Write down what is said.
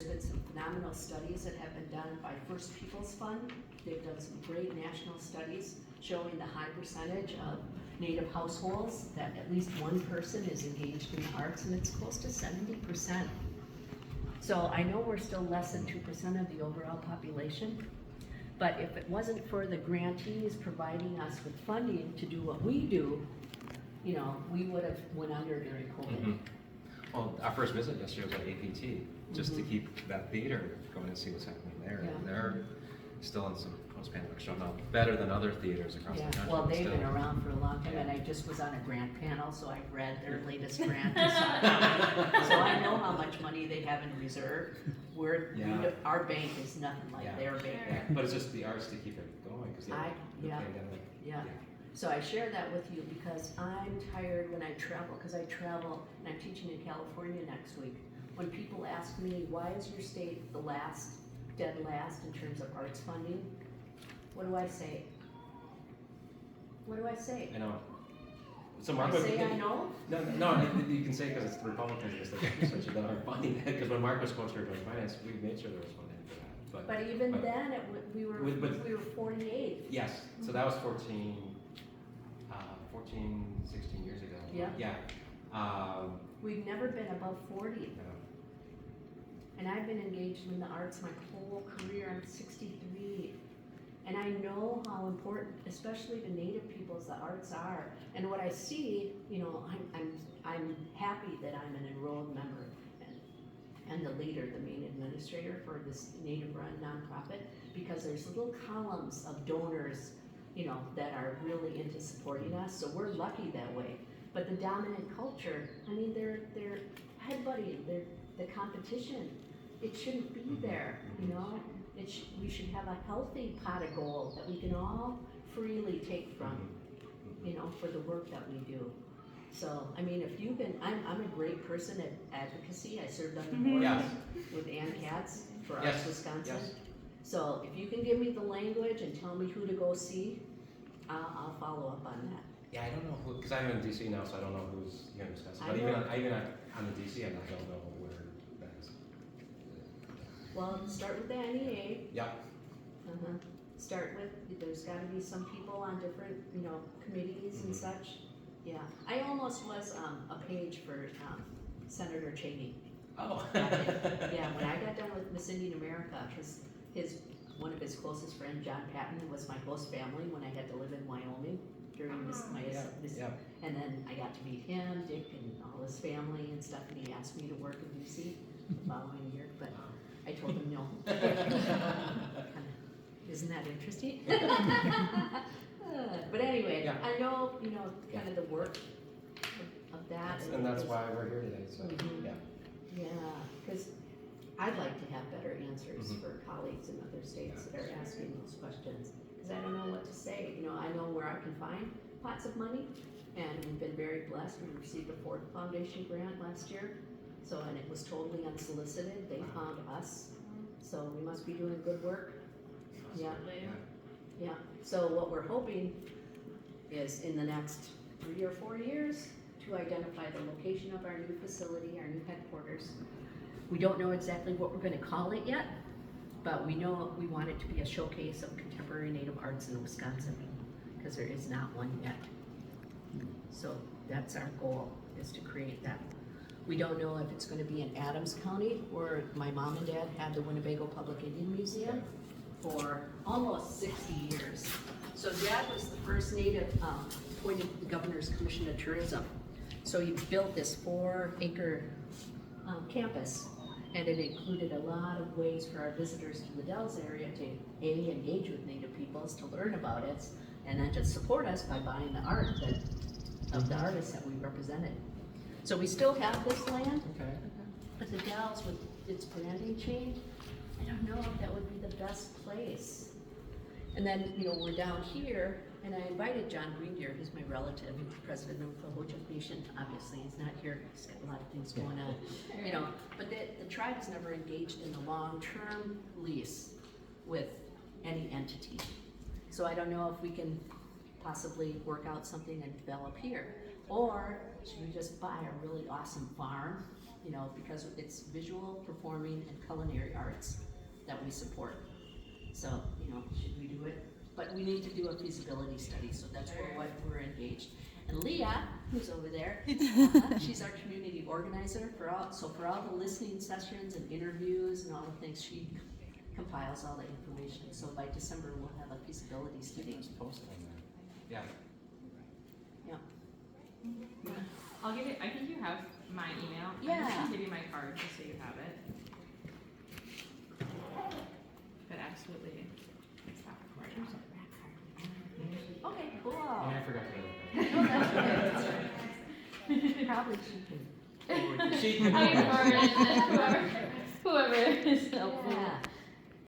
There's been some phenomenal studies that have been done by First Peoples Fund. They've done some great national studies showing the high percentage of Native households that at least one person is engaged in the arts, and it's close to 70%. So I know we're still less than 2% of the overall population, but if it wasn't for the grantees providing us with funding to do what we do, you know, we would have went under during COVID. Mm-hmm. Well, our first visit yesterday was at APT, just to keep that theater going and see what's happening there. Yeah. And they're still in some post-pandemic show now, better than other theaters across the country. Well, they've still. been around for a long time, Yeah. and I just was on a grant panel, so I've read their latest grant. So I know how much money they have in reserve. Our bank is nothing like their bank. Yeah. But it's just the arts to keep it going, because the pandemic. Yeah. So I share that with you because I'm tired when I travel, because I travel and I'm teaching in California next week. When people ask me, why is your state the last, dead last in terms of arts funding? What do I say? What do I say? I know. So I Mark, say I know? No, you can say because it's the Republicans that such a hard funding that, because when Mark was co-chair of finance, we made sure there was funding for that. But even then, we were 48. Yes, so that was 14, 16 years ago. Yeah. Yeah. We've never been above 40. No. And I've been engaged in the arts my whole career. I'm 63. And I know how important, especially to Native peoples, the arts are. And what I see, you know, I'm happy that I'm an enrolled member and the leader, the main administrator for this Native-run nonprofit, because there's little columns of donors, you know, that are really into supporting us. So we're lucky that way. But the dominant culture, I mean, they're headbutting, the competition. It shouldn't be there, you know. We should have a healthy pot of gold that we can all freely take from, you know, for the work that we do. So, I mean, if you've been, I'm a great person at advocacy. I served on the board with Ann Katz for Arts Wisconsin. Yes. So if you can give me the language and tell me who to go see, I'll follow up on that. Yeah, I don't know who, because I'm in DC now, so I don't know who's here in Wisconsin. But even on the DC, I don't know where that is. Well, start with the NEA. Yeah. Start with, there's gotta be some people on different, you know, committees and such. Yeah, I almost was a page for Senator Cheney. Oh. Yeah, when I got done with Miss Indian America, because one of his closest friends, John Patton, was my host family when I had to live in Wyoming during and then I got to meet him, Dick, and all his family and stuff, and he asked me to work in DC the following year, but I told him no. Isn't that interesting? But anyway, I know, you know, kind of the work of that. And that's why we're here today, so, Yeah, because I'd like to have better answers for colleagues in other states that are asking those questions, because I don't know what to say. You know, I know where I can find pots of money, and we've been very blessed. We received a Ford Foundation grant last year, so, and it was totally unsolicited. They found us, so we must be doing good work. Yeah. So what we're hoping is in the next 3 or 4 years to identify the location of our new facility, our new headquarters. We don't know exactly what we're going to call it yet, but we know we want it to be a showcase of contemporary Native arts in Wisconsin, because there is not one yet. So that's our goal, is to create that. We don't know if it's going to be in Adams County, where my mom and dad had the Winnebago Public Indian Museum for almost 60 years. So Dad was the first Native appointed to the Governor's Commission of Tourism. So he built this 4-acre campus, and it included a lot of ways for our visitors to the Dells area to engage with Native peoples, to learn about it, and then to support us by buying the art of the artists that we represented. So we still have this land, but the Dells, with its branding change, I don't know if that would be the best place. And then, you know, we're down here, and I invited John Greendeer, who's my relative, president of the Ho-Chunk Nation. Obviously, he's not here, he's got a lot of things going on, you know. But the tribe has never engaged in a long-term lease with any entity. So I don't know if we can possibly work out something and develop here. Or should we just buy a really awesome farm you know, because it's visual, performing, and culinary arts that we support. So, you know, should we do it? But we need to do a feasibility study, so that's what we're engaged. And Leah, who's over there, she's our community organizer for all the listening sessions and interviews and all the things, she compiles all the information. So by December, we'll have a feasibility study. Just post on that. Yeah. I'll give it, I think you have my email. I'm Yeah. just gonna give you my card just so you have it. But absolutely, stop recording. Okay, cool. And I forgot to. No, that's okay, that's right. Probably she can. She I mean, or whoever is helpful. Yeah.